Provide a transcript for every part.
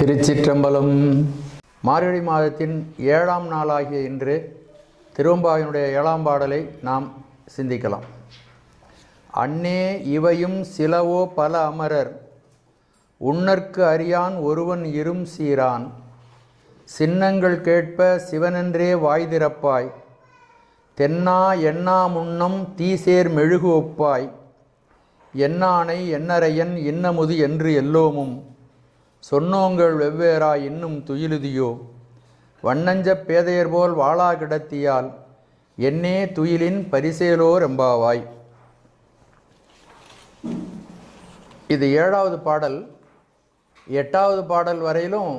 திருச்சிற்றம்பலம். மார்கழி மாதத்தின் 7ஆம் நாளாகிய இன்று திருவெம்பாவையினுடைய 7ஆம் பாடலை நாம் சிந்திக்கலாம். அன்னே இவையும் சிலவோ பல அமரர் உன்னற்கு அறியான் ஒருவன் இரும் சீரான் சின்னங்கள் கேட்ப சிவனென்றே வாய் திறப்பாய் தென்னா எண்ணா முன்னம் தீசேர் மெழுகு ஒப்பாய் என்னானை என்னரையன் இன்னமுது என்று எல்லோமும் சொன்னோங்கள் வெவ்வேறாய் இன்னும் துயிலுதியோ வண்ணஞ்ச பேதையர் போல் வாளா கிடத்தியால் என்னே துயிலின் பரிசேலோர் எம்பாவாய். இது 7வது பாடல். 8வது பாடல் வரையிலும்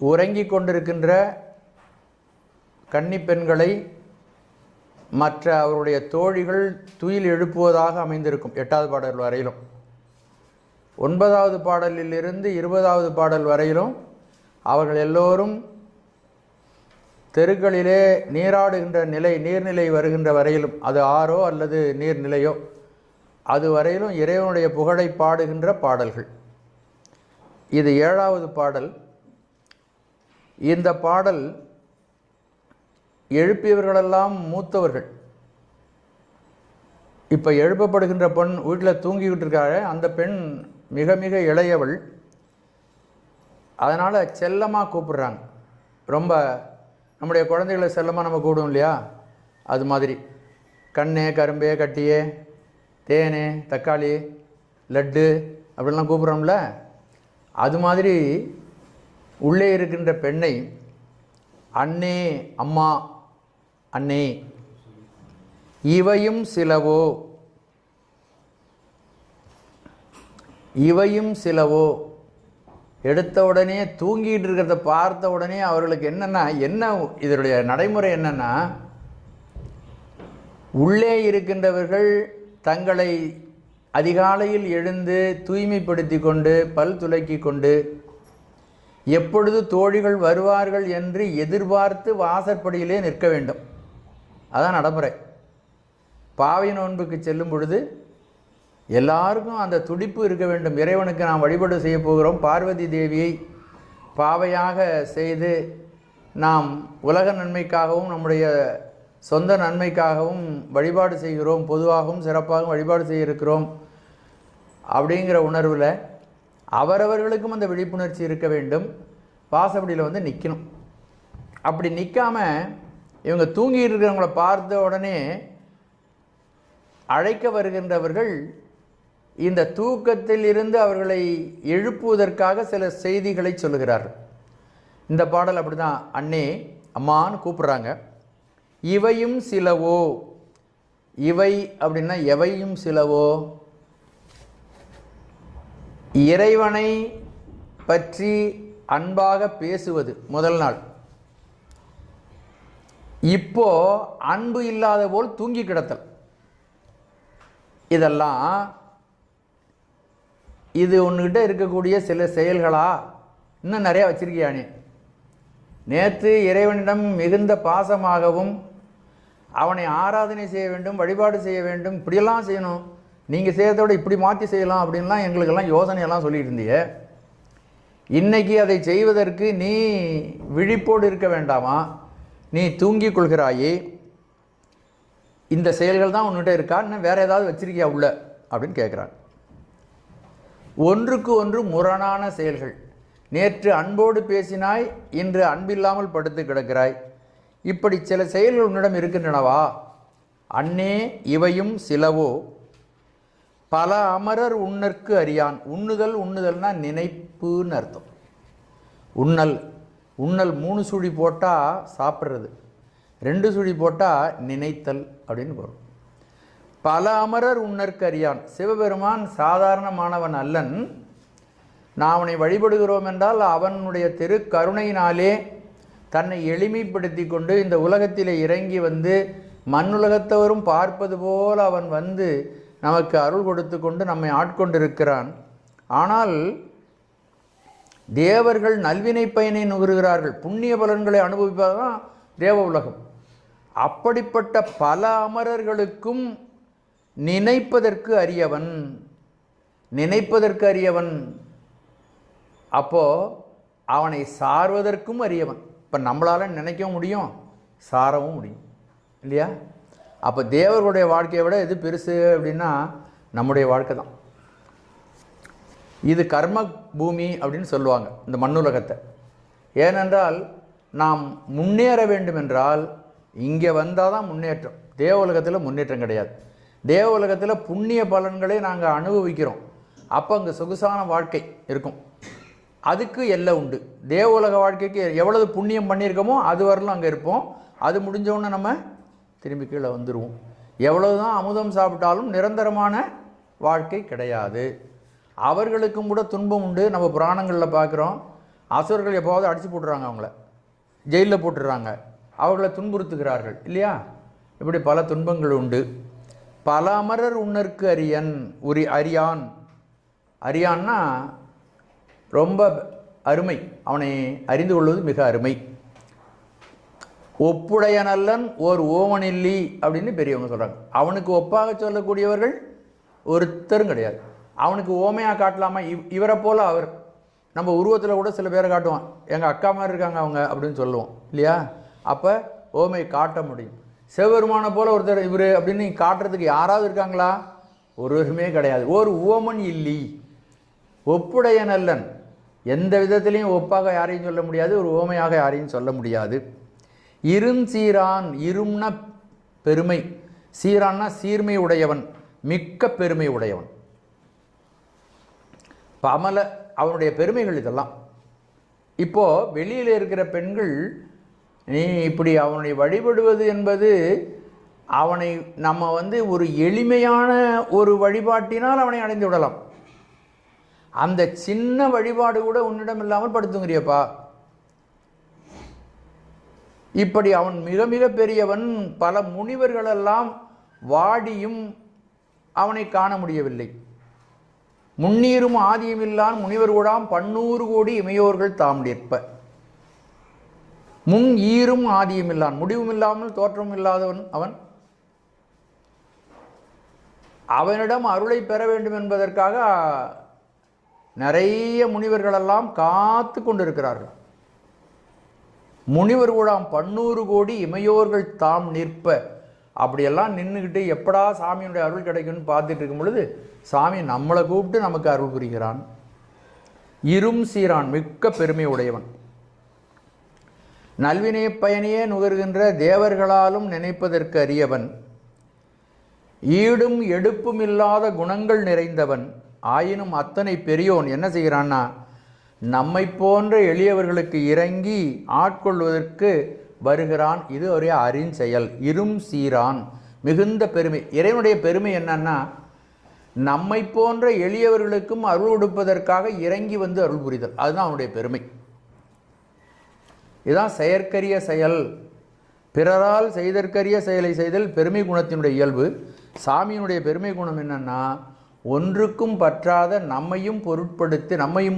உறங்கிக் கொண்டிருக்கின்ற கன்னி பெண்களை மற்ற அவருடைய தோழிகள் துயில் எழுப்புவதாக அமைந்திருக்கும். 8வது பாடல் வரையிலும். 9வது பாடலிலிருந்து 20வது பாடல் வரையிலும் அவர்கள் எல்லோரும் தெருக்களிலே நீராடுகின்ற நீர்நிலை வருகின்ற வரையிலும், அது ஆறோ அல்லது நீர்நிலையோ, அது வரையிலும் இறைவனுடைய புகழை பாடுகின்ற பாடல்கள். இது 7வது பாடல். இந்த பாடல் எழுப்பியவர்களெல்லாம் மூத்தவர்கள். இப்போ எழுப்பப்படுகின்ற பெண் வீட்டில் தூங்கிக்கிட்டு இருக்காரு. அந்த பெண் மிக மிக இளையவள். அதனால் செல்லமாக கூப்பிடுறாங்க. ரொம்ப நம்முடைய குழந்தைகளை செல்லமாக நம்ம கூப்பிடுவோம் இல்லையா, அது மாதிரி கண்ணே கரும்பே கட்டியே தேனே தக்காளி லட்டு அப்படிலாம் கூப்பிட்றோம்ல, அது மாதிரி உள்ளே இருக்கின்ற பெண்ணை அண்ணே அம்மா அண்ணே இவையும் சிலவோ இவையும் சிலவோ எடுத்த உடனே தூங்கிட்டு இருக்கிறத பார்த்த உடனே அவர்களுக்கு என்ன இதனுடைய நடைமுறை என்னன்னா, உள்ளே இருக்கின்றவர்கள் தங்களை அதிகாலையில் எழுந்து தூய்மைப்படுத்தி கொண்டு பல் துலக்கி கொண்டு எப்பொழுது தோழிகள் வருவார்கள் என்று எதிர்பார்த்து வாசற்படியிலே நிற்க வேண்டும். அதான் நடைமுறை. பாவை நோன்புக்கு செல்லும் பொழுது எல்லாருக்கும் அந்த துடிப்பு இருக்க வேண்டும். இறைவனுக்கு நாம் வழிபாடு செய்ய போகிறோம். பார்வதி தேவியை பாவையாக செய்து நாம் உலக நன்மைக்காகவும் நம்முடைய சொந்த நன்மைக்காகவும் வழிபாடு செய்கிறோம். பொதுவாகவும் சிறப்பாகவும் வழிபாடு செய்ய இருக்கிறோம் அப்படிங்கிற உணர்வில் அவரவர்களுக்கும் அந்த விழிப்புணர்ச்சி இருக்க வேண்டும். வாசப்படியில் வந்து நிற்கணும். அப்படி நிற்காமல் இவங்க தூங்கிட்டு இருக்கிறவங்கள பார்த்த உடனே அழைக்க வருகின்றவர்கள் இந்த தூக்கத்தில் இருந்து அவர்களை எழுப்புவதற்காக சில செய்திகளை சொல்லுகிறார்கள். இந்த பாடல் அப்படி தான். அண்ணே அம்மான்னு கூப்பிட்றாங்க. இவையும் சிலவோ, இவை அப்படின்னா எவையும் சிலவோ, இறைவனை பற்றி அன்பாக பேசுவது முதல் நாள். இப்போ அன்பு இல்லாத போல் தூங்கி கிடத்தல். இதெல்லாம் இது உன்கிட்ட இருக்கக்கூடிய சில செயல்களா? இன்னும் நிறையா வச்சிருக்கியானே. நேற்று இறைவனிடம் மிகுந்த பாசமாகவும் அவனை ஆராதனை செய்ய வேண்டும், வழிபாடு செய்ய வேண்டும், இப்படியெல்லாம் செய்யணும், நீங்கள் செய்யறதோட இப்படி மாற்றி செய்யலாம் அப்படின்லாம் எங்களுக்கெல்லாம் யோசனையெல்லாம் சொல்லிட்டு இருந்தீங்க. இன்னைக்கு அதை செய்வதற்கு நீ விழிப்போடு இருக்க வேண்டாமா? நீ தூங்கிக் கொள்கிறாயே. இந்த செயல்கள் தான் உன்கிட்ட இருக்கா? இன்னும் வேறு ஏதாவது வச்சிருக்கியா உள்ள அப்படின்னு கேட்குறான். ஒன்றுக்கு ஒன்று முரணான செயல்கள். நேற்று அன்போடு பேசினாய், இன்று அன்பில்லாமல் படுத்து கிடக்கிறாய். இப்படி சில செயல்கள் உன்னிடம் இருக்கின்றனவா? அன்னே இவையும் சிலவோ பல அமரர் உன்னற்கு அறியான். உண்ணுதல்னா நினைப்புன்னு அர்த்தம். உண்ணல் 3 சுழி போட்டால் சாப்பிட்றது, 2 சுழி போட்டால் நினைத்தல் அப்படின்னு வரும். பல அமரர் உன்னற்கு அறியான். சிவபெருமான் சாதாரணமானவன் அல்லன். நாம் அவனை வழிபடுகிறோம் என்றால் அவனுடைய திருக்கருணையினாலே தன்னை எளிமைப்படுத்தி கொண்டு இந்த உலகத்திலே இறங்கி வந்து மண்ணுலகத்தவரும் பார்ப்பது போல் அவன் வந்து நமக்கு அருள் கொடுத்து கொண்டு நம்மை ஆட்கொண்டிருக்கிறான். ஆனால் தேவர்கள் நல்வினை பயனை நுகர்கிறார்கள், புண்ணிய பலன்களை அனுபவிப்பதுதான் தேவ உலகம். அப்படிப்பட்ட பல அமரர்களுக்கும் நினைப்பதற்கு அறியவன். அப்போது அவனை சார்வதற்கும் அறியவன். இப்போ நம்மளால் நினைக்கவும் முடியும், சாரவும் முடியும் இல்லையா? அப்போ தேவர்களுடைய வாழ்க்கையை விட எது பெருசு அப்படின்னா நம்முடைய வாழ்க்கை தான். இது கர்ம பூமி அப்படின்னு சொல்லுவாங்க இந்த மண்ணுலகத்தை. ஏனென்றால் நாம் முன்னேற வேண்டும் என்றால் இங்கே வந்தால் தான் முன்னேற்றம். தேவ உலகத்தில் முன்னேற்றம் கிடையாது. தேவ உலகத்தில் புண்ணிய பலன்களை நாங்கள் அனுபவிக்கிறோம். அப்போ அங்கே சொகுசான வாழ்க்கை இருக்கும். அதுக்கு எல்லை உண்டு. தேவ உலக வாழ்க்கைக்கு எவ்வளவு புண்ணியம் பண்ணியிருக்கோமோ அது வரலும் அங்கே இருப்போம். அது முடிஞ்சவுடனே நம்ம திரும்பி கீழே வந்துடுவோம். எவ்வளவு தான் அமுதம் சாப்பிட்டாலும் நிரந்தரமான வாழ்க்கை கிடையாது. அவர்களுக்கும் கூட துன்பம் உண்டு. நம்ம புராணங்களில் பார்க்குறோம், அசுரர்கள் எப்போவாவது அடித்து போட்டுறாங்க, அவங்கள ஜெயிலில் போட்டுடுறாங்க, அவர்களை துன்புறுத்துகிறார்கள் இல்லையா? இப்படி பல துன்பங்கள் உண்டு. பல அமரர் உன்னற்கு அரியன் அறியான். அறியான்னா ரொம்ப அருமை, அவனை அறிந்து கொள்வது மிக அருமை. ஒப்புடைய நல்லன் ஓர் ஓமனில்லி அப்படின்னு பெரியவங்க சொல்கிறாங்க. அவனுக்கு ஒப்பாக சொல்லக்கூடியவர்கள் ஒருத்தரும் கிடையாது. அவனுக்கு ஓமையாக காட்டலாமா? இவரை போல் அவர் நம்ம உருவத்தில் கூட சில பேரை காட்டுவான், எங்கள் அக்கா மாதிரி இருக்காங்க அவங்க அப்படின்னு சொல்லுவோம் இல்லையா? அப்போ ஓமை காட்ட முடியும். சிவபெருமானை போல் ஒருத்தர் இவர் அப்படின்னு காட்டுறதுக்கு யாராவது இருக்காங்களா? ஒருவருமே கிடையாது. ஒரு ஓமன் இல்லி, ஒப்புடைய நல்லன், எந்த விதத்திலையும் ஒப்பாக யாரையும் சொல்ல முடியாது, ஒரு ஓமையாக யாரையும் சொல்ல முடியாது. இருஞ்சீரான், இரும்னா பெருமை, சீரான்னா சீர்மை உடையவன், மிக்க பெருமை உடையவன். பமல அவனுடைய பெருமைகள் இதெல்லாம். இப்போது வெளியில் இருக்கிற பெண்கள் நீ இப்படி அவனை வழிபடுவது என்பது அவனை நம்ம ஒரு எளிமையான ஒரு வழிபாட்டினால் அவனை அடைந்து விடலாம். அந்த சின்ன வழிபாடு கூட உன்னிடம் இல்லாமல் படுத்துங்கிறியப்பா. இப்படி அவன் மிக மிக பெரியவன். பல முனிவர்களெல்லாம் வாடியும் அவனை காண முடியவில்லை. முன்னீரும் ஆதியுமில்லான் முனிவர் கூடாம் 100 கோடி இமையோர்கள் தாம் நிற்ப. முன் ஈரும் ஆதியுமில்லான், முடிவும் இல்லாமல் தோற்றமும் இல்லாதவன் அவன். அவனிடம் அருளை பெற வேண்டும் என்பதற்காக நிறைய முனிவர்களெல்லாம் காத்து கொண்டிருக்கிறார்கள். முனிவர் கூடாம் 100 கோடி இமையோர்கள் தாம் நிற்ப. அப்படியெல்லாம் நின்றுக்கிட்டு எப்படா சாமியுடைய அருள் கிடைக்கும்னு பார்த்துட்டு இருக்கும் பொழுது சாமி நம்மளை கூப்பிட்டு நமக்கு அருள் புரிகிறான். இரும் சீரான், மிக்க பெருமை உடையவன். நல்வினை பயனையே நுகர்கின்ற தேவர்களாலும் நினைப்பதற்கு அரியவன். ஈடும் எடுப்பும் இல்லாத குணங்கள் நிறைந்தவன். ஆயினும் அத்தனை பெரியோன் என்ன செய்கிறான்னா, நம்மை போன்ற எளியவர்களுக்கு இறங்கி ஆட்கொள்வதற்கு வருகிறான். இது ஒரே அரிஞ்செயல். இரும் சீரான், மிகுந்த பெருமை. இறைவனுடைய பெருமை என்னன்னா, நம்மை போன்ற எளியவர்களுக்கும் அருள் கொடுப்பதற்காக இறங்கி வந்து அருள் புரிதல். அதுதான் அவனுடைய பெருமை. இதுதான் செயற்கரிய செயல். பிறரால் செய்தற்கரிய செயலை செய்தல் பெருமை குணத்தினுடைய இயல்பு. சாமியினுடைய பெருமை குணம் என்னன்னா, ஒன்றுக்கும் பற்றாத நம்மையும்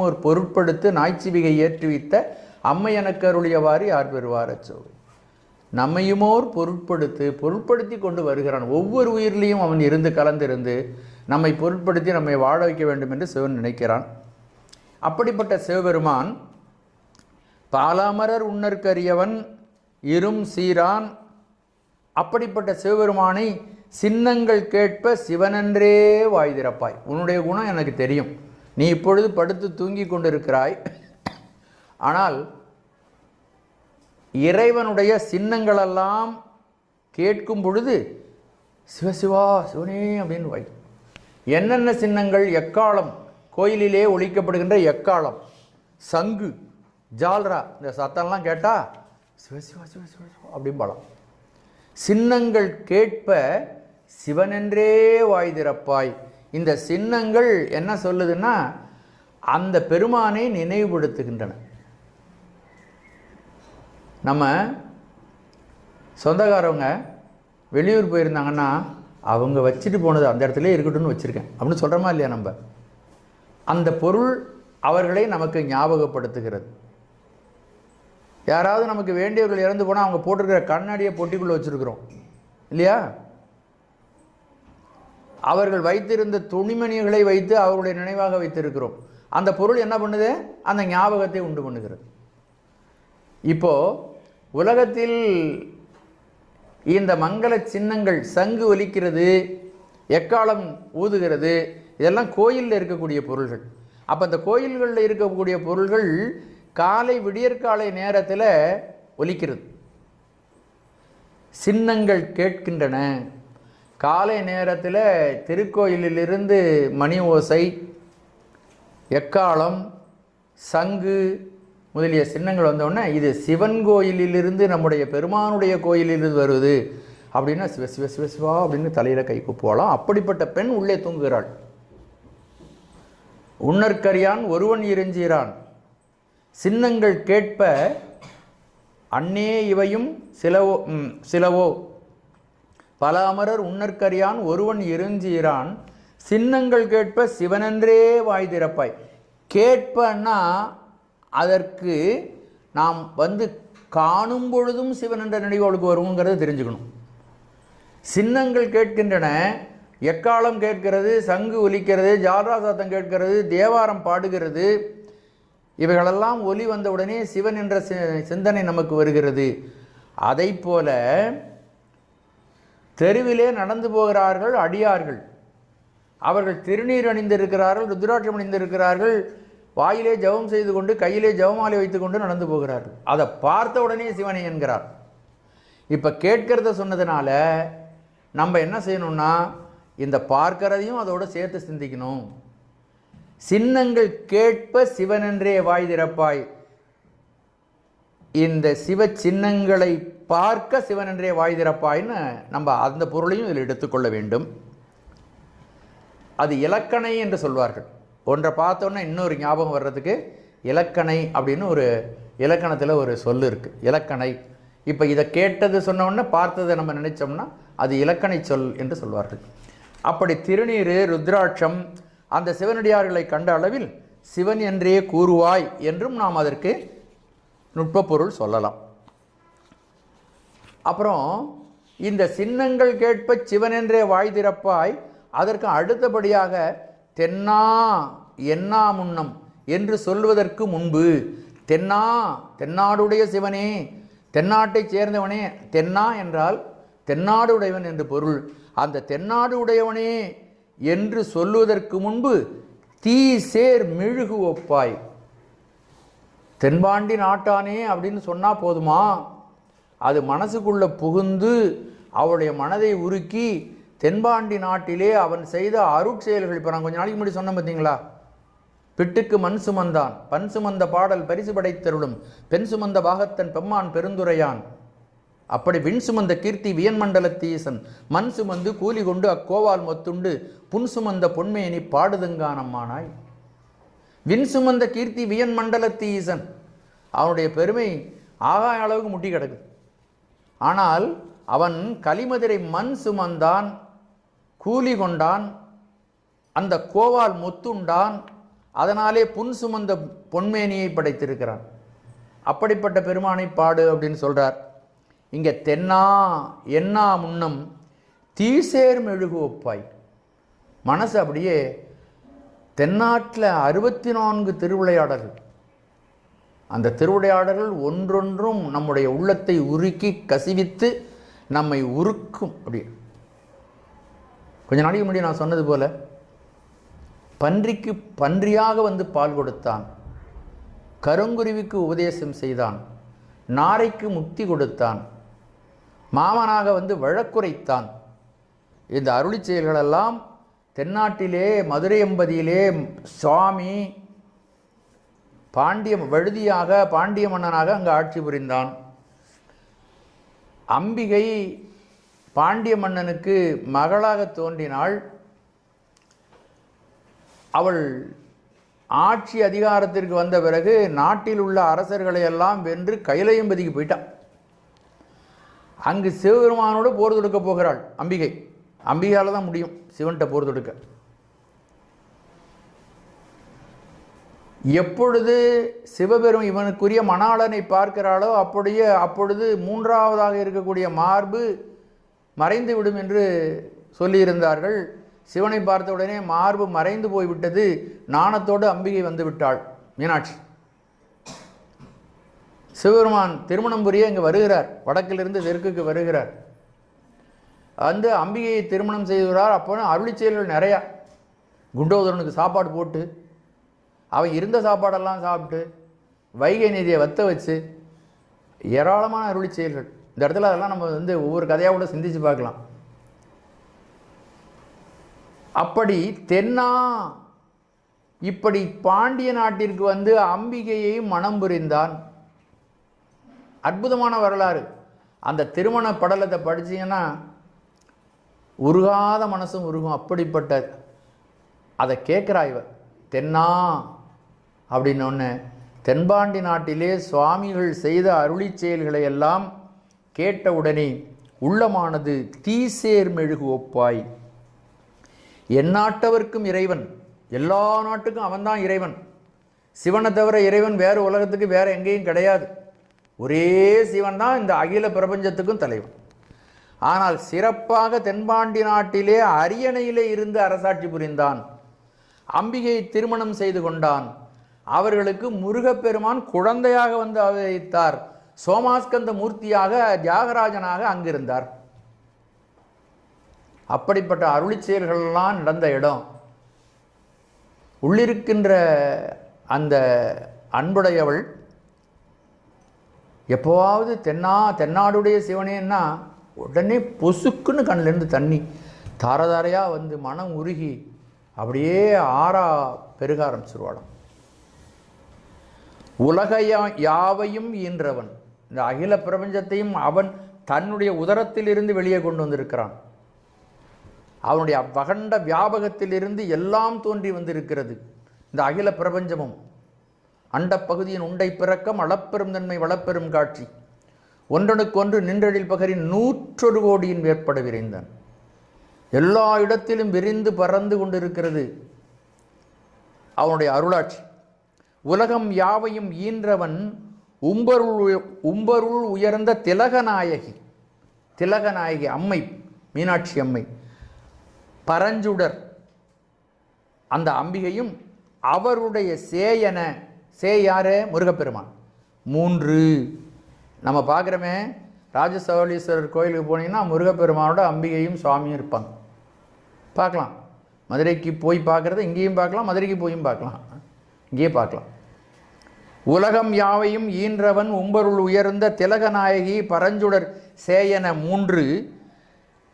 ஒரு பொருட்படுத்து நாய்ச்சிவிகை ஏற்றுவித்த அம்மை எனக்கு அருளியவாறு யார் பெறுவார் அச்சோ. நம்மையுமோர் பொருட்படுத்தி கொண்டு வருகிறான். ஒவ்வொரு உயிரிலையும் அவன் இருந்து கலந்திருந்து நம்மை பொருட்படுத்தி நம்மை வாழ வைக்க வேண்டும் என்று சிவன் நினைக்கிறான். அப்படிப்பட்ட சிவபெருமான் பாலாமரர் உன்னற்கரியவன், இரும் சீரான். அப்படிப்பட்ட சிவபெருமானை சின்னங்கள் கேட்ப சிவனென்றே வாய் திறப்பாய். உன்னுடைய குணம் எனக்கு தெரியும். நீ இப்பொழுது படுத்து தூங்கி கொண்டிருக்கிறாய். ஆனால் இறைவனுடைய சின்னங்களெல்லாம் கேட்கும் பொழுது சிவசிவா சிவனே அப்படின்னு வாய். என்னென்ன சின்னங்கள்? எக்காலம், கோயிலிலே ஒலிக்கப்படுகின்ற எக்காலம், சங்கு, ஜால்ரா, இந்த சத்தம்லாம் கேட்டால் சிவசிவா சிவசிவா அப்படின்னு பாடம். சின்னங்கள் கேட்ப சிவனென்றே வாய் திறப்பாய். இந்த சின்னங்கள் என்ன சொல்லுதுன்னா, அந்த பெருமானை நினைவுபடுத்துகின்றன. நம்ம சொந்தக்காரவங்க வெளியூர் போயிருந்தாங்கன்னா அவங்க வச்சுட்டு போனது அந்த இடத்துல இருக்கட்டும்னு வச்சுருக்கேன் அப்படின்னு சொல்கிறோமா இல்லையா? நம்ம அந்த பொருள் அவர்களை நமக்கு ஞாபகப்படுத்துகிறது. யாராவது நமக்கு வேண்டியவர்கள் இறந்து போனால் அவங்க போட்டிருக்கிற கண்ணாடியை பொட்டிக்குள்ளே வச்சுருக்கிறோம் இல்லையா? அவர்கள் வைத்திருந்த துணிமணிகளை வைத்து அவர்களுடைய நினைவாக வைத்திருக்கிறோம். அந்த பொருள் என்ன பண்ணுது? அந்த ஞாபகத்தை உண்டு பண்ணுகிறது. இப்போ உலகத்தில் இந்த மங்கள சின்னங்கள், சங்கு ஒலிக்கிறது, எக்காலம் ஊதுகிறது, இதெல்லாம் கோயிலில் இருக்கக்கூடிய பொருள்கள். அப்போ அந்த கோயில்களில் இருக்கக்கூடிய பொருள்கள் காலை விடியற்காலை நேரத்தில் ஒலிக்கிறது, சின்னங்கள் கேட்கின்றன. காலை நேரத்தில் திருக்கோயிலிலிருந்து மணி ஓசை, எக்காலம், சங்கு முதலிய சின்னங்கள் வந்தோடனே இது சிவன் கோயிலிலிருந்து, நம்முடைய பெருமானுடைய கோயிலிலிருந்து வருவது அப்படின்னா சிவ சிவ சிவ சிவா அப்படின்னு தலையில் கை கூப்புவாளாம். அப்படிப்பட்ட பெண் உள்ளே தூங்குகிறாள். உன்னற்கரியான் ஒருவன் இறைஞ்சிறான், சின்னங்கள் கேட்ப அன்னே இவையும் சிலவோ பல அமரர் உன்னற்கரியான் ஒருவன் இறைஞ்சிறான், சின்னங்கள் கேட்ப சிவனென்றே வாய் திறப்பாய். கேட்பன்னா அதற்கு நாம் காணும் பொழுதும் சிவன் என்ற நினைவு அவளுக்கு வருங்கிறத தெரிஞ்சுக்கணும். சின்னங்கள் கேட்கின்றன, எக்காலம் கேட்கிறது, சங்கு ஒலிக்கிறது, ஜால்ரா சாத்தம் கேட்கிறது, தேவாரம் பாடுகிறது. இவைகளெல்லாம் ஒலி வந்தவுடனே சிவன் என்ற சிந்தனை நமக்கு வருகிறது. அதை போல தெருவிலே நடந்து போகிறார்கள் அடியார்கள். அவர்கள் திருநீர் அணிந்திருக்கிறார்கள், ருத்ராட்சம் அணிந்திருக்கிறார்கள், வாயிலே ஜெபம் செய்து கொண்டு கையிலே ஜெபமாலை வைத்து கொண்டு நடந்து போகிறார்கள். அதை பார்த்த உடனே சிவனை என்கிறார். இப்போ கேட்கிறத சொன்னதுனால நம்ம என்ன செய்யணும்னா இந்த பார்க்கிறதையும் அதோடு சேர்த்து சிந்திக்கணும். சின்னங்கள் கேட்ப சிவனென்றே வாய் திறப்பாய். இந்த சிவ சின்னங்களை பார்க்க சிவனென்றே வாய் திறப்பாய்ன்னு நம்ம அந்த பொருளையும் இதில் எடுத்துக்கொள்ள வேண்டும். அது இலக்கணை என்று சொல்வார்கள். ஒன்றை பார்த்தோன்னா இன்னொரு ஞாபகம் வர்றதுக்கு இலக்கணை அப்படின்னு ஒரு இலக்கணத்தில் ஒரு சொல் இருக்குது, இலக்கணை. இப்போ இதை கேட்டது சொன்னோடனே பார்த்ததை நம்ம நினைச்சோம்னா அது இலக்கணை சொல் என்று சொல்வார்கள். அப்படி திருநீர், ருத்ராட்சம் அந்த சிவனடியார்களை கண்ட அளவில் சிவன் என்றே கூறுவாய் என்றும் நாம் அதற்கு நுட்ப பொருள் சொல்லலாம். அப்புறம் இந்த சின்னங்கள் கேட்ப சிவன் என்றே வாய் திறப்பாய், அதற்கு அடுத்தபடியாக தென்னா என்னா முன்னம் என்று சொல்வதற்கு முன்பு தென்னா தென்னாடுடைய சிவனே, தென்னாட்டை சேர்ந்தவனே. தென்னா என்றால் தென்னாடு உடையவன் என்று பொருள். அந்த தென்னாடு உடையவனே என்று சொல்லுவதற்கு முன்பு தீ சேர் மெழுகு ஒப்பாய். தென்பாண்டி நாட்டானே அப்படின்னு சொன்னால் போதுமா? அது மனசுக்குள்ளே புகுந்து அவளுடைய மனதை உருக்கி தென்பாண்டி நாட்டிலே அவன் செய்த அருட்செயல்கள். இப்போ நான் கொஞ்சம் நாளைக்கு முன்னாடி சொன்னேன் பார்த்தீங்களா, பிட்டுக்கு மண் சுமந்தான், பண் சுமந்த பாடல் பரிசு படைத்தருளும், பெண் சுமந்த பாகத்தன் பெம்மான் பெருந்துரையான். அப்படி விண் சுமந்த கீர்த்தி வியன் மண்டலத்தீசன், மண் சுமந்து கூலி கொண்டு அக்கோவால் மொத்துண்டு புன் சுமந்த பொன்மேனி பாடுதுங்கானம்மானாய். விண் சுமந்த கீர்த்தி வியன் மண்டலத்தீசன், அவனுடைய பெருமை ஆகாய அளவுக்கு முட்டி கிடக்குது. ஆனால் அவன் கலிமதுரை மண் சுமந்தான், கூலி கொண்டான், அந்த கோவால் மொத்துண்டான், அதனாலே புன் சுமந்த பொன்மேனியை படைத்திருக்கிறான். அப்படிப்பட்ட பெருமானை பாடு அப்படின்னு சொல்கிறார். இங்கே தென்னா என்னா முன்னம் தீசேர் மெழுகு ஒப்பாய். மனசு அப்படியே தென்னாட்டில் 64 திருவிளையாடல்கள், அந்த திருவிளையாடல்கள் ஒன்றொன்றும் நம்முடைய உள்ளத்தை உருக்கி கசிவித்து நம்மை உருக்கும். அப்படி கொஞ்ச நாளைக்கு முன்னாடி நான் சொன்னது போல, பன்றிக்கு பன்றியாக பால் கொடுத்தான், கருங்குருவிக்கு உபதேசம் செய்தான், நாரைக்கு முக்தி கொடுத்தான், மாமனாக வழக்குரைத்தான். இந்த அருளி செயல்களெல்லாம் தென்னாட்டிலே மதுரை எம்பதியிலே சுவாமி வழுதியாக பாண்டிய மன்னனாக அங்கு ஆட்சி புரிந்தான். அம்பிகை பாண்டிய மன்னனுக்கு மகளாக தோன்றினாள். அவள் ஆட்சி அதிகாரத்திற்கு வந்த பிறகு நாட்டில் உள்ள அரசர்களை எல்லாம் வென்று கைலையம்பதிக்கு போயிட்டான். அங்கு சிவபெருமானோடு போர் தொடுக்க போகிறாள் அம்பிகை. அம்பிகையால் தான் முடியும் சிவன்கிட்ட போர் தொடுக்க. எப்பொழுது சிவபெருமான் இவனுக்குரிய மணாளனை பார்க்கிறாளோ அப்பொழுது மூன்றாவதாக இருக்கக்கூடிய மார்பு மறைந்து விடும் என்று சொல்லியிருந்தார்கள். சிவனை பார்த்த உடனே மார்பு மறைந்து போய்விட்டது. நாணத்தோடு அம்பிகை வந்து விட்டாள் மீனாட்சி. சிவபெருமான் திருமணம் புரிய இங்கே வருகிறார், வடக்கிலிருந்து தெற்குக்கு வருகிறார். வந்து அம்பிகையை திருமணம் செய்கிறார். அப்போ அருளி செயல்கள் நிறையா. குண்டோதரனுக்கு சாப்பாடு போட்டு, அவன் இருந்த சாப்பாடெல்லாம் சாப்பிட்டு, வைகை நதியை வத்த வச்சு, ஏராளமான அருளி செயல்கள். இந்த இடத்துல அதெல்லாம் நம்ம வந்து ஒவ்வொரு கதையாக கூட சிந்திச்சு பார்க்கலாம். அப்படி தென்னா இப்படி பாண்டிய நாட்டிற்கு வந்து அம்பிகையை மனம் புரிந்தான். அற்புதமான வரலாறு. அந்த திருமண படலத்தை படிச்சீங்கன்னா உருகாத மனசும் உருகும். அப்படிப்பட்ட அதை கேட்குறா இவ. தென்னா அப்படின்னொன்னு தென்பாண்டி நாட்டிலே சுவாமிகள் செய்த அருளி செயல்களை எல்லாம் கேட்டவுடனே உள்ளமானது தீசேர் மெழுகு ஒப்பாய். எந்நாட்டவர்க்கும் இறைவன், எல்லா நாட்டுக்கும் அவன்தான் இறைவன். சிவனை தவிர இறைவன் வேறு உலகத்துக்கு வேறு எங்கேயும் கிடையாது. ஒரே சிவன் தான் இந்த அகில பிரபஞ்சத்துக்கும் தலைவன். ஆனால் சிறப்பாக தென்பாண்டி நாட்டிலே அரியணையிலே இருந்து அரசாட்சி புரிந்தான். அம்பிகை திருமணம் செய்து கொண்டான். அவர்களுக்கு முருகப்பெருமான் குழந்தையாக வந்து அவதரித்தார். சோமாஸ்கந்த மூர்த்தியாக தியாகராஜனாக அங்கிருந்தார். அப்படிப்பட்ட அருளி செயல்கள்லாம் நடந்த இடம். உள்ளிருக்கின்ற அந்த அன்புடையவள் எப்போவாவது தென்னாடுடைய சிவனேன்னா உடனே பொசுக்குன்னு கண்ணிலேருந்து தண்ணி தாரதாரையாக வந்து மனம் உருகி அப்படியே ஆறா பெருக ஆரம்பிச்சிருவாளாம். உலக யாவையும் ஈன்றவன், இந்த அகில பிரபஞ்சத்தையும் அவன் தன்னுடைய உதரத்திலிருந்து வெளியே கொண்டு வந்திருக்கிறான். அவனுடைய வகண்ட வியாபகத்திலிருந்து எல்லாம் தோன்றி வந்திருக்கிறது. இந்த அகில பிரபஞ்சமும் அண்ட பகுதியின் உண்டை பிறக்கம் அளப்பெரும் தன்மை வளப்பெரும் காட்சி ஒன்றனுக்கொன்று நின்றழில் பகரின் 100 கோடியின் வேற்பட விரைந்தான். எல்லா இடத்திலும் விரிந்து பறந்து கொண்டிருக்கிறது அவனுடைய அருளாட்சி. உலகம் யாவையும் ஈன்றவன் உம்பருள் உயர்ந்த திலகநாயகி அம்மை மீனாட்சி அம்மை. பரஞ்சுடர் அந்த அம்பிகையும் அவருடைய சேயன, யாரு? முருகப்பெருமான். 3 நம்ம பார்க்குறோமே, ராஜசவலீஸ்வரர் கோயிலுக்கு போனீங்கன்னா முருகப்பெருமானோட அம்பிகையும் சுவாமியும் இருப்பாங்க. பார்க்கலாம். மதுரைக்கு போய் பார்க்குறத இங்கேயும் பார்க்கலாம், மதுரைக்கு போயும் பார்க்கலாம், இங்கேயே பார்க்கலாம். உலகம் யாவையும் ஈன்றவன் உம்பருள் உயர்ந்த திலகநாயகி பரஞ்சுடர் சேயன 3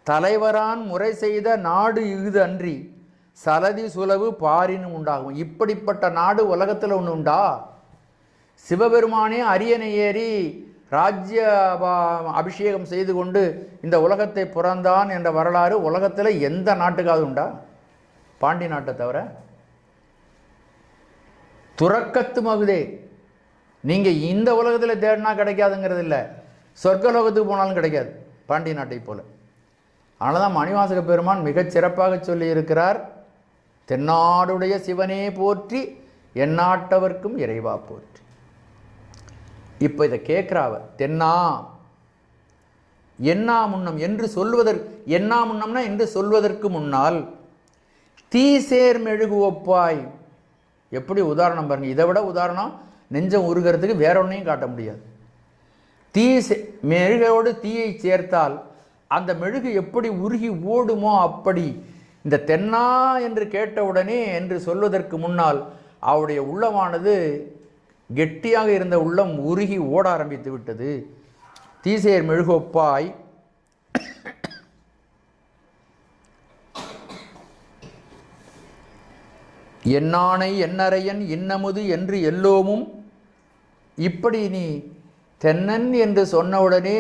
தலைவரான் முறை செய்த நாடு இஃது அன்றி சலதி சுலவு பாரினும் உண்டாகும். இப்படிப்பட்ட நாடு உலகத்தில் ஒன்று உண்டா? சிவபெருமானே அரியணை ஏறி ராஜ்ய அபிஷேகம் செய்து கொண்டு இந்த உலகத்தை புறந்தான் என்ற வரலாறு உலகத்தில் எந்த நாட்டுக்காவது உண்டா? பாண்டி நாட்டை தவிர. துறக்கத்து மகுதே, நீங்கள் இந்த உலகத்தில் தேடினா கிடைக்காதுங்கிறது இல்லை, சொர்க்கலோகத்துக்கு போனாலும் கிடைக்காது பாண்டி நாட்டை போல. அதனால் தான் மணிவாசக பெருமான் மிகச் சிறப்பாக சொல்லியிருக்கிறார், தென்னாடுடைய சிவனே போற்றி எந்நாட்டவர்க்கும் இறைவா போற்றி. இப்போ இதை கேட்குறாவ. தென்னா என்னா முன்னம் என்று சொல்வதற்கு, என்னா முன்னம்னா என்று சொல்வதற்கு முன்னால் தீசேர் மெழுகு ஒப்பாய். எப்படி உதாரணம் பாருங்க, இதை விட உதாரணம் நெஞ்சம் உருகிறதுக்கு வேற ஒன்றையும் காட்ட முடியாது. மெழுகோடு தீயை சேர்த்தால் அந்த மெழுகு எப்படி உருகி ஓடுமோ அப்படி இந்த தென்னா என்று கேட்டவுடனே என்று சொல்வதற்கு முன்னால் அவருடைய உள்ளமானது கெட்டியாக இருந்த உள்ளம் உருகி ஓட ஆரம்பித்து விட்டது. தீசேர் மெழுகொப்பாய் என்னானை என்னரையன் இன்னமுது என்று எல்லோமும். இப்படி நீ தென்னன் என்று சொன்னவுடனே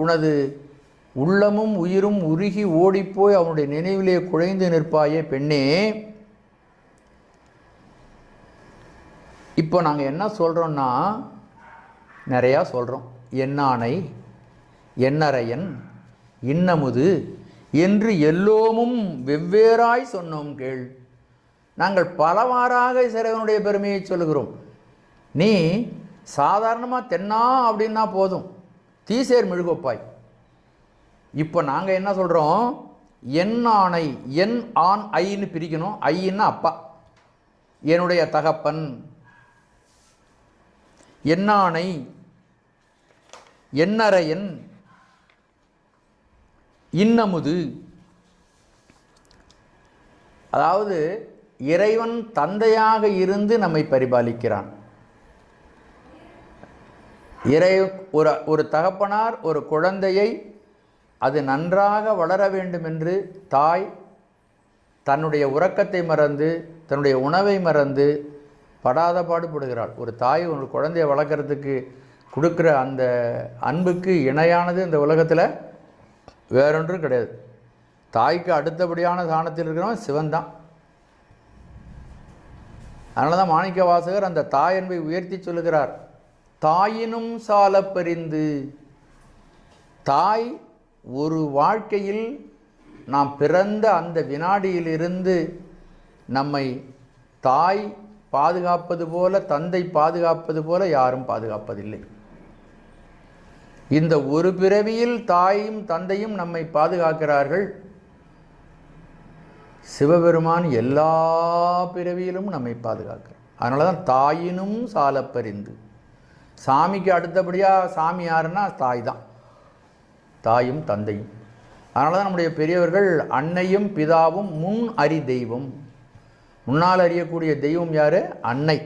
உனது உள்ளமும் உயிரும் உருகி ஓடிப்போய் அவனுடைய நினைவிலே குழைந்து நிற்பாயே பெண்ணே. இப்போ நாங்கள் என்ன சொல்கிறோன்னா, நிறையா சொல்கிறோம். என்னானை என்னரையன் இன்னமுது என்று எல்லோமும் வெவ்வேறாய் சொன்னோம் கேள். நாங்கள் பலவாறாக சிறைவனுடைய பெருமையை சொல்லுகிறோம். நீ சாதாரணமாக தென்னா அப்படின்னா போதும், தீசேர் மெழுகொப்பாய். இப்போ நாங்கள் என்ன சொல்கிறோம், என் ஆணை, என் ஆண் ஐன்னு பிரிக்கணும். ஐன்னா அப்பா, என்னுடைய தகப்பன். என்னானை, எண்ணறையன், இன்னமுது. அதாவது இறைவன் தந்தையாக இருந்து நம்மை பரிபாலிக்கிறான். ஒரு தகப்பனார் ஒரு குழந்தையை அது நன்றாக வளர வேண்டும் என்று தாய் தன்னுடைய உறக்கத்தை மறந்து தன்னுடைய உணவை மறந்து படாத பாடுபடுகிறாள். ஒரு தாய் ஒரு குழந்தையை வளர்க்குறதுக்கு கொடுக்குற அந்த அன்புக்கு இணையானது இந்த உலகத்தில் வேறொன்றும் கிடையாது. தாய்க்கு அடுத்தபடியான ஸ்தானத்தில் இருக்கிறவன் சிவன் தான். அதனால தான் மாணிக்க வாசகர் அந்த தாய் அன்பை உயர்த்தி சொல்லுகிறார். தாயினும் சாலப்பரிந்து. தாய் ஒரு வாழ்க்கையில் நாம் பிறந்த அந்த வினாடியிலிருந்து நம்மை தாய் பாதுகாப்பது போல, தந்தை பாதுகாப்பது போல யாரும் பாதுகாப்பதில்லை. இந்த ஒரு பிறவியில் தாயும் தந்தையும் நம்மை பாதுகாக்கிறார்கள். சிவபெருமான் எல்லா பிறவியிலும் நம்மை பாதுகாக்கிறார். அதனால தான் தாயினும் சாலப்பரிந்து. சாமிக்கு அடுத்தபடியாக சாமி யாருன்னா தாய் தான், தாயும் தந்தையும். அதனால தான் நம்முடைய பெரியவர்கள் அன்னையும் பிதாவும் முன் அறி தெய்வம். முன்னால் அறியக்கூடிய தெய்வம் யார்? அன்னை.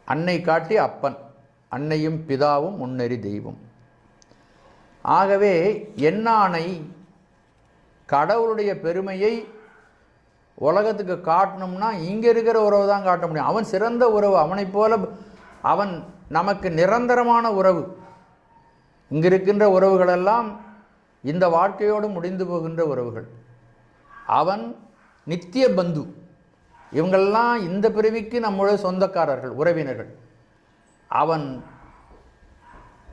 அன்னை காட்டி அப்பன். அன்னையும் பிதாவும் முன்னறி தெய்வம். ஆகவே என்னானை கடவுளுடைய பெருமையை உலகத்துக்கு காட்டணும்னா இங்கே இருக்கிற உறவு தான் காட்ட முடியும். அவன் சிறந்த உறவு. அவனை போல அவன் நமக்கு நிரந்தரமான உறவு. இங்கே இருக்கின்ற உறவுகளெல்லாம் இந்த வாழ்க்கையோடு முடிந்து போகின்ற உறவுகள். அவன் நித்திய பந்து. இவங்கள்லாம் இந்த பிறவிக்கு நம்முடைய சொந்தக்காரர்கள், உறவினர்கள். அவன்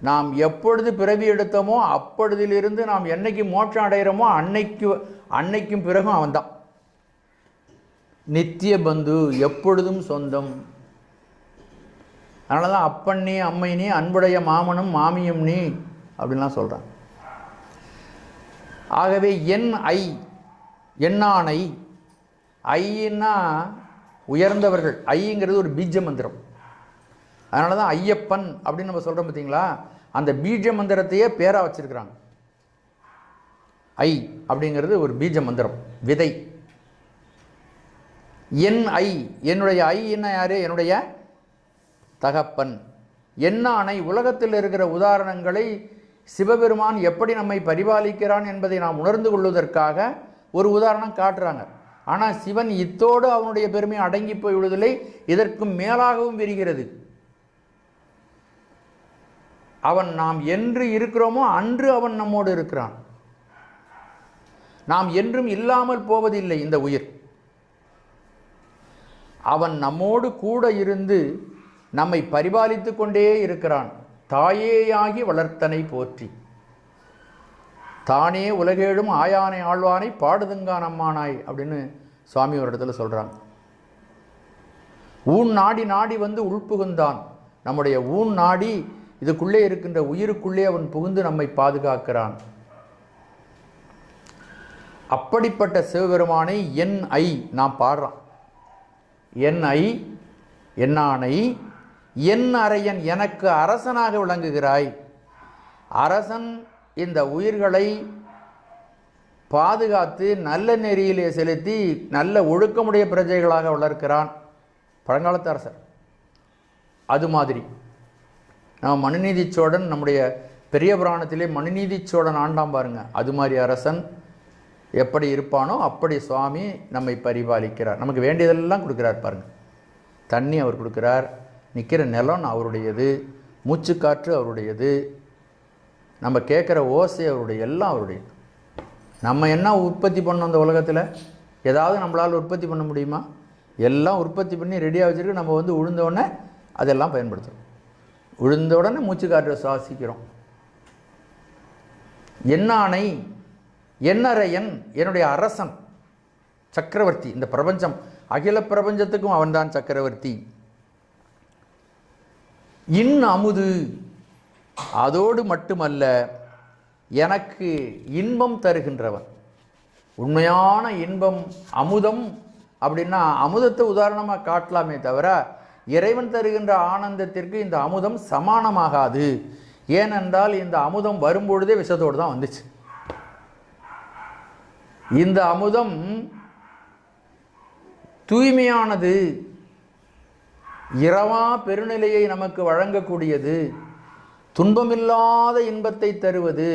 நாம் எப்பொழுது பிறவி எடுத்தோமோ அப்பொழுதிலிருந்து நாம் என்னைக்கு மோட்சம் அடைகிறோமோ அன்னைக்கும் பிறகும் அவன்தான் நித்திய பந்து, எப்பொழுதும் சொந்தம். அதனால தான் அப்பன் நீ, அம்மை நீ, அன்புடைய மாமனும் மாமியும் நீ அப்படின்லாம் சொல்கிறான். ஆகவே என் ஐ, என்னானை. ஐன்னா உயர்ந்தவர்கள். ஐங்கிறது ஒரு பீஜ மந்திரம். அதனால தான் ஐயப்பன் அப்படின்னு நம்ம சொல்கிறோம் பார்த்தீங்களா, அந்த பீஜ மந்திரத்தையே பேராக வச்சுருக்கிறாங்க. ஐ அப்படிங்கிறது ஒரு பீஜ மந்திரம், விதை. என் ஐ, என்னுடைய ஐ என்ன யார்? என்னுடைய தகப்பன். என்னானை. உலகத்தில் இருக்கிற உதாரணங்களை சிவபெருமான் எப்படி நம்மை பரிபாலிக்கிறான் என்பதை நாம் உணர்ந்து கொள்வதற்காக ஒரு உதாரணம் காட்டுறாங்க. ஆனால் சிவன் இத்தோடு அவனுடைய பெருமை அடங்கி போய் விடுவதில்லை, இதற்கு மேலாகவும் விரிகிறது. அவன் நாம் என்று இருக்கிறோமோ அன்று அவன் நம்மோடு இருக்கிறான். நாம் என்றும் இல்லாமல் போவதில்லை இந்த உயிர். அவன் நம்மோடு கூட இருந்து நம்மை பரிபாலித்து கொண்டே இருக்கிறான். தாயேயாகி வளர்த்தனை போற்றி, தானே உலகேழும் ஆயானை ஆழ்வானை பாடுதுங்கான் அம்மானாய் அப்படின்னு சுவாமி ஒரு இடத்துல சொல்கிறாங்க. ஊன் நாடி நாடி வந்து உள்புகுந்தான். நம்முடைய ஊன் நாடி இதுக்குள்ளே இருக்கின்ற உயிருக்குள்ளே அவன் புகுந்து நம்மை பாதுகாக்கிறான். அப்படிப்பட்ட சிவபெருமானை என் ஐ நாம் பாடுறான். என் ஐ, என்னானை, என் அரையன், எனக்கு அரசனாக விளங்குகிறாய். அரசன் இந்த உயிர்களை பாதுகாத்து நல்ல நெறியிலே செலுத்தி நல்ல ஒழுக்கமுடைய பிரஜைகளாக வளர்க்கிறான் பழங்காலத்து அரசர். அது மாதிரி நம்ம மனுநீதி சோழன், நம்முடைய பெரிய புராணத்திலே மனுநீதி சோழன் ஆண்டாம் பாருங்க. அது மாதிரி அரசன் எப்படி இருப்பானோ அப்படி சுவாமி நம்மை பரிபாலிக்கிறார். நமக்கு வேண்டியதெல்லாம் கொடுக்குறார் பாருங்கள். தண்ணி அவர் கொடுக்குறார், நிற்கிற நிலம் அவருடையது, மூச்சுக்காற்று அவருடையது, நம்ம கேட்குற ஓசை அவருடைய, எல்லாம் அவருடையது. நம்ம என்ன உற்பத்தி பண்ணோம் அந்த உலகத்தில்? ஏதாவது நம்மளால் உற்பத்தி பண்ண முடியுமா? எல்லாம் உற்பத்தி பண்ணி ரெடியாக வச்சுருக்கு. நம்ம வந்து உழுந்தவுடனே அதெல்லாம் பயன்படுத்துகிறோம். உழுந்த உடனே மூச்சுக்காற்றை சுவாசிக்கிறோம். என்னானை, என்னரையன், என்னுடைய அரசன், சக்கரவர்த்தி. இந்த பிரபஞ்சம், அகில பிரபஞ்சத்துக்கும் அவன்தான் சக்கரவர்த்தி. இன் அமுது, அதோடு மட்டுமல்ல எனக்கு இன்பம் தருகின்றவன். உண்மையான இன்பம் அமுதம் அப்படின்னா அமுதத்தை உதாரணமாக காட்டலாமே தவிர இறைவன் தருகின்ற ஆனந்தத்திற்கு இந்த அமுதம் சமானமாகாது. ஏனென்றால் இந்த அமுதம் வரும்பொழுதே விஷத்தோடு தான் வந்துச்சு. இந்த அமுதம் தூய்மையானது, இரவா பெருநிலையை நமக்கு வழங்கக்கூடியது, துன்பமில்லாத இன்பத்தை தருவது,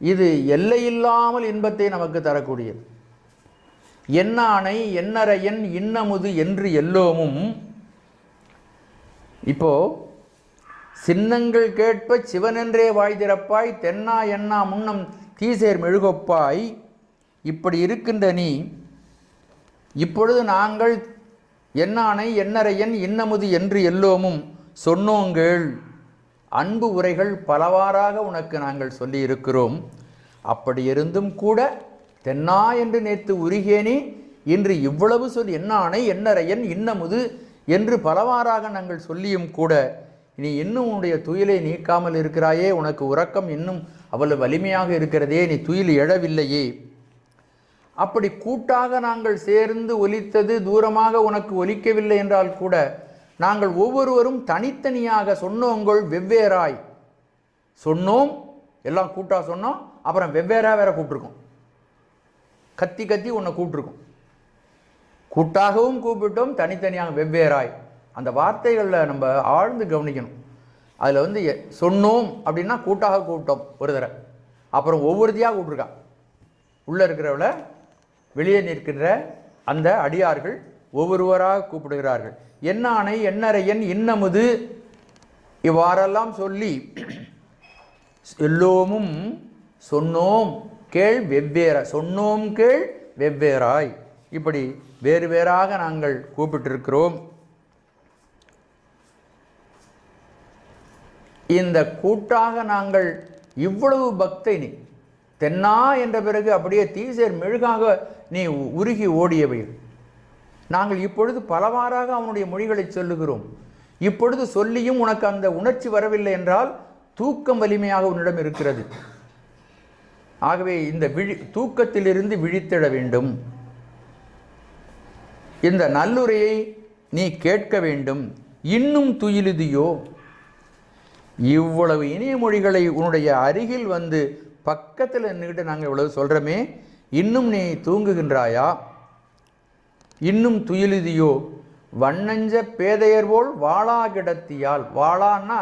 இது எல்லையில்லாமல் இன்பத்தை நமக்கு தரக்கூடியது. என்னானை எண்ணறையன் இன்னமுது என்று எல்லோமும். இப்போ சின்னங்கள் கேட்ப சிவனென்றே வாய் திறப்பாய், தென்னா எண்ணா முன்னம் தீசேர் மெழுகொப்பாய். இப்படி இருக்கின்ற நீ இப்பொழுது நாங்கள் என்னானை எண்ணறையன் இன்னமுது என்று எல்லோமும் சொன்னோங்கள். அன்பு உரைகள் பலவாறாக உனக்கு நாங்கள் சொல்லி இருக்கிறோம். அப்படி இருந்தும் கூட தென்னா என்று நேற்று உருகேனே, இன்று இவ்வளவு சொல் என்னானை எண்ணறையன் இன்னமுது என்று பலவாறாக நாங்கள் சொல்லியும் கூட நீ இன்னும் உன்னுடைய துயிலை நீக்காமல் இருக்கிறாயே, உனக்கு உறக்கம் இன்னும் அவ்வளவு வலிமையாக இருக்கிறதே, நீ துயில் எழவில்லையே. அப்படி கூட்டாக நாங்கள் சேர்ந்து ஒலித்தது தூரமாக உனக்கு ஒலிக்கவில்லை என்றால் கூட நாங்கள் ஒவ்வொருவரும் தனித்தனியாக சொன்னோங்கள் வெவ்வேறாய். சொன்னோம், எல்லாம் கூட்டாக சொன்னோம், அப்புறம் வெவ்வேறாக வேற கூப்பிட்டுருக்கோம். கத்தி கத்தி உன்னை கூப்பிட்டுருக்கோம். கூட்டாகவும் கூப்பிட்டோம், தனித்தனியாக வெவ்வேறாய். அந்த வார்த்தைகளில் நம்ம ஆழ்ந்து கவனிக்கணும். அதில் சொன்னோம் அப்படின்னா கூட்டாக கூப்பிட்டோம் ஒரு தடவை, அப்புறம் ஒவ்வொருத்தையாக கூப்பிட்ருக்கா. உள்ளே இருக்கிறவள வெளியே நிற்கின்ற அந்த அடியார்கள் ஒவ்வொருவராக கூப்பிடுகிறார்கள். என்னானை எண்ணறையன் இன்னமுது இவ்வாறெல்லாம் சொல்லி எல்லோமும் சொன்னோம் கேள் வெவ்வேற, சொன்னோம் கேள் வெவ்வேறாய். இப்படி வேறு வேறாக நாங்கள் கூப்பிட்டிருக்கிறோம். இந்த கூட்டாக நாங்கள் இவ்வளவு பக்தை நீ தென்னா என்ற பிறகு அப்படியே தீசேர் மெழுகாக நீ உருகி ஓடியவை. நாங்கள் இப்பொழுது பலவாறாக அவனுடைய மொழிகளை சொல்லுகிறோம். இப்பொழுது சொல்லியும் உனக்கு அந்த உணர்ச்சி வரவில்லை என்றால் தூக்கம் வலிமையாக உன்னிடம் இருக்கிறது. ஆகவே இந்த தூக்கத்திலிருந்து விழித்திட வேண்டும். இந்த நல்லுரையை நீ கேட்க வேண்டும். இன்னும் துயிலுதியோ, இவ்வளவு இனிய மொழிகளை உன்னுடைய அருகில் வந்து பக்கத்தில் நின்றுக்கிட்டு நாங்கள் இவ்வளவு சொல்கிறோமே, இன்னும் நீ தூங்குகின்றாயா? இன்னும் துயிலுதியோ, வண்ணஞ்ச பேதையர் போல் வாளா கிடத்தியால். வாளான்னா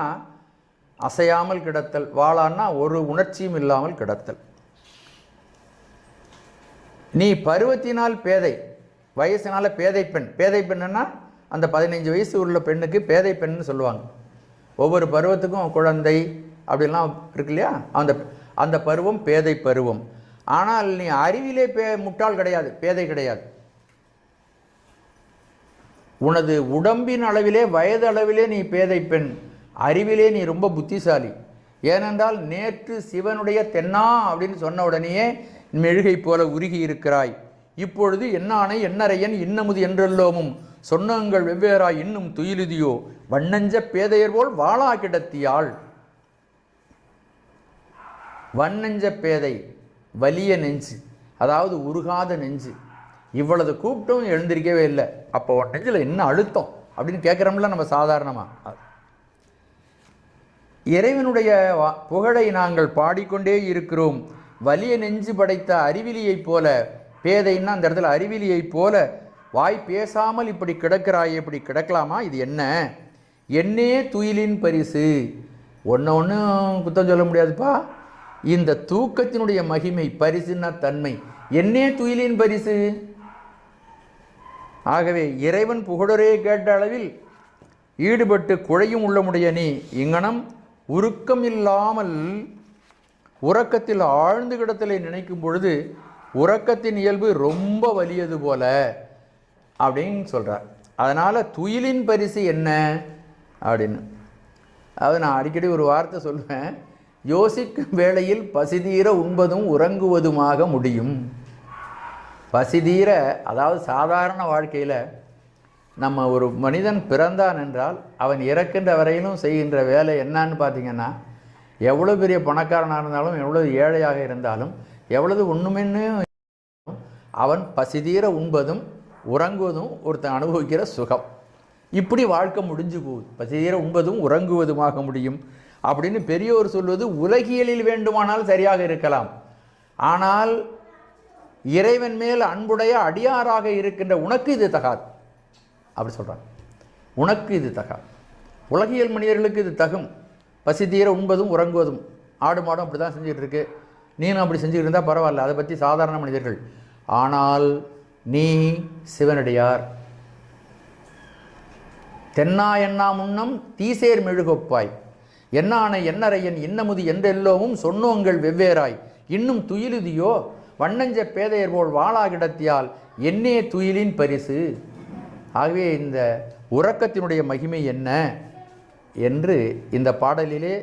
அசையாமல் கிடத்தல், வாளான்னா ஒரு உணர்ச்சியும் இல்லாமல் கிடத்தல். நீ பருவத்தினால் பேதை, வயசினால பேதை பெண். பேதை பெண்ணுன்னா அந்த 15 வயசு உள்ள பெண்ணுக்கு பேதை பெண்ணுன்னு சொல்லுவாங்க. ஒவ்வொரு பருவத்துக்கும் குழந்தை அப்படிலாம் இருக்கு இல்லையா, அந்த பருவம் பேதை பருவம். ஆனால் நீ அறிவிலே முட்டாள் கிடையாது, பேதை கிடையாது. உனது உடம்பின் அளவிலே வயது அளவிலே நீ பேதை பெண், அறிவிலே நீ ரொம்ப புத்திசாலி. ஏனென்றால் நேற்று சிவனுடைய தென்னா அப்படின்னு சொன்ன உடனேயே மெழுகை போல உருகி இருக்கிறாய். இப்பொழுது என்னானை எண்ணறையன் இன்னமுது என்றெல்லோமும் சொன்னங்கள் வெவ்வேறாய் இன்னும் துயிலுதியோ, வண்ணஞ்ச பேதையர் போல் வாளா கிடத்தியாள். வண்ணஞ்ச பேதை, வலிய நெஞ்சு, அதாவது உருகாத நெஞ்சு. இவ்வளவு கூப்பிட்டும் எழுந்திருக்கவே இல்லை. அப்போ நெஞ்சில் என்ன அழுத்தம் அப்படின்னு கேட்குறோம்ல நம்ம சாதாரணமாக. இறைவனுடைய புகழை நாங்கள் பாடிக்கொண்டே இருக்கிறோம். வலிய நெஞ்சு படைத்த அறிவிலியைப் போல, பேதைன்னா அந்த இடத்துல அறிவிலியைப் போல வாய் பேசாமல் இப்படி கிடக்கிறாய். இப்படி கிடக்கலாமா? இது என்ன? என்னே துயிலின் பரிசு. ஒன்றும் குத்தம் சொல்ல முடியாதுப்பா. இந்த தூக்கத்தினுடைய மகிமை, பரிசுன்னா தன்மை. என்னே துயிலின் பரிசு. ஆகவே இறைவன் புகழரே கேட்ட அளவில் ஈடுபட்டு குழையும் உள்ளமுடைய நீ இங்கனம் உருக்கம் இல்லாமல் உறக்கத்தில் ஆழ்ந்து கிடத்தலை நினைக்கும் பொழுது உறக்கத்தின் இயல்பு ரொம்ப வலியது போல அப்படின்னு சொல்கிறார். அதனால் துயிலின் பரிசு என்ன அப்படின்னு. அது நான் அடிக்கடி ஒரு வார்த்தை சொல்லுவேன், யோசிக்கும் வேளையில் பசிதீர உண்பதும் உறங்குவதுமாக முடியும். பசிதீர, அதாவது சாதாரண வாழ்க்கையில் நம்ம ஒரு மனிதன் பிறந்தான் என்றால் அவன் இறக்கின்ற வரையிலும் செய்கின்ற வேலை என்னான்னு பார்த்தீங்கன்னா, எவ்வளோ பெரிய பணக்காரனாக இருந்தாலும் எவ்வளோ ஏழையாக இருந்தாலும் எவ்வளவு ஒன்றுமென்னு அவன் பசிதீர உண்பதும் உறங்குவதும் ஒருத்தன் அனுபவிக்கிற சுகம். இப்படி வாழ்க்கை முடிஞ்சு போகுது. பசிதீர உண்பதும் உறங்குவதுமாக முடியும் அப்படின்னு பெரியோர் சொல்வது உலகியலில் வேண்டுமானால் சரியாக இருக்கலாம். ஆனால் இறைவன் மேல் அன்புடைய அடியாராக இருக்கின்ற உனக்கு இது தகாது அப்படி சொல்கிறாங்க. உனக்கு இது தகாது. உலகியல் மனிதர்களுக்கு இது தகும். பசி தீர உண்பதும் உறங்குவதும். ஆடு மாடும் அப்படி தான் செஞ்சுட்டு இருக்கு. நீனும் அப்படி செஞ்சுக்கிட்டு இருந்தால் பரவாயில்ல, அதை பற்றி சாதாரண மனிதர்கள். ஆனால் நீ சிவனடியார். தென்னா என்னா முன்னம் தீசேர் மெழுகொப்பாய் என்னானை என்னரையன் இன்னமுது என்றெல்லோவும் சொன்னோங்கள் வெவ்வேறாய் இன்னும் துயிலுதியோ வண்ணஞ்ச பேதையர் போல் வாளாகிடத்தியால் என்னே துயிலின் பரிசு. ஆகவே இந்த உறக்கத்தினுடைய மகிமை என்ன என்று இந்த பாடலிலே,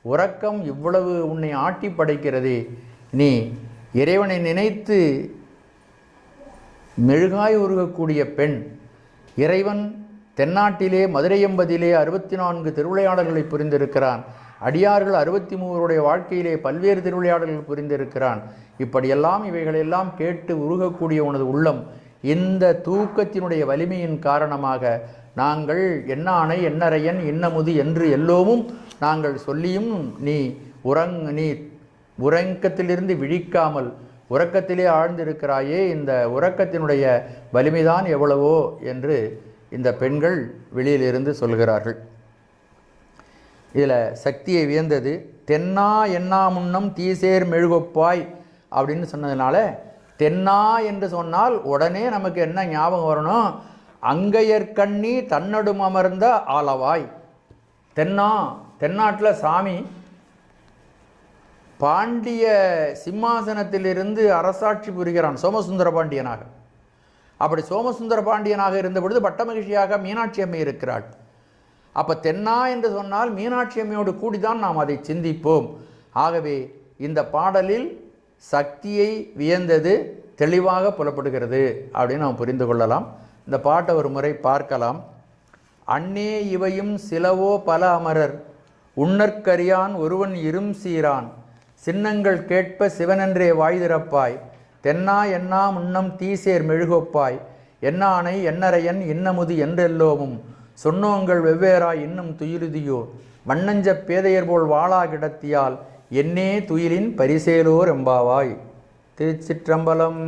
உறக்கம் இவ்வளவு உன்னை ஆட்டி படைக்கிறதே, நீ இறைவனை நினைத்து மெழுகாய் உருகக்கூடிய பெண். இறைவன் தென்னாட்டிலே மதுரையம்பதிலே 64 திருவிளையாடல்களை புரிந்திருக்கிறான். அடியார்கள் 63 வாழ்க்கையிலே பல்வேறு திருவிளையாடல்கள் புரிந்திருக்கிறான். இப்படியெல்லாம் இவைகளெல்லாம் கேட்டு உருகக்கூடிய உனது உள்ளம் இந்த தூக்கத்தினுடைய வலிமையின் காரணமாக நாங்கள் என்னானை என்னரையன் இன்னமுது என்று எல்லோமும் நாங்கள் சொல்லியும் நீ உறக்கத்திலிருந்து விழிக்காமல் உறக்கத்திலே ஆழ்ந்திருக்கிறாயே, இந்த உறக்கத்தினுடைய வலிமைதான் எவ்வளவோ என்று இந்த பெண்கள் வெளியிலிருந்து சொல்கிறார்கள். இதில் சக்தியை வியந்தது. தென்னா என்னா முன்னம் தீசேர் மெழுகொப்பாய் அப்படின்னு சொன்னதுனால, தென்னா என்று சொன்னால் உடனே நமக்கு என்ன ஞாபகம் வரணும்? அங்கையர்கண்ணி தன்னடும் அமர்ந்த ஆலவாய். தென்னாட்டில் சாமி பாண்டிய சிம்மாசனத்திலிருந்து அரசாட்சி புரிகிறான் சோமசுந்தர பாண்டியனாக. அப்படி சோமசுந்தர பாண்டியனாக இருந்த பொழுது பட்டமகிழ்ச்சியாக மீனாட்சி அம்மை இருக்கிறாள். அப்போ தென்னா என்று சொன்னால் மீனாட்சி அம்மையோடு கூடிதான் நாம் அதை சிந்திப்போம். ஆகவே இந்த பாடலில் சக்தியை வியந்தது தெளிவாக புலப்படுகிறது அப்படின்னு நாம் புரிந்து கொள்ளலாம். இந்த பாட்டை ஒரு முறை பார்க்கலாம். அன்னே இவையும் சிலவோ பல அமரர் உன்னற்கரியான் ஒருவன் இரும் சீரான் சின்னங்கள் கேட்ப சிவனென்றே வாய்திறப்பாய் தென்னா என்னா முன்னம் தீசேர் மெழுகொப்பாய் என்னானை என்னரையன் இன்னமுது என்றெல்லோமும் சொன்னோங்கள் வெவ்வேறாய் இன்னும் துயிலுதியோ வண்ணஞ்ச பேதையர் போல் வாளா கிடத்தியால் என்னே துயிலின் பரிசேலோர் எம்பாவாய். திருச்சிற்றம்பலம்.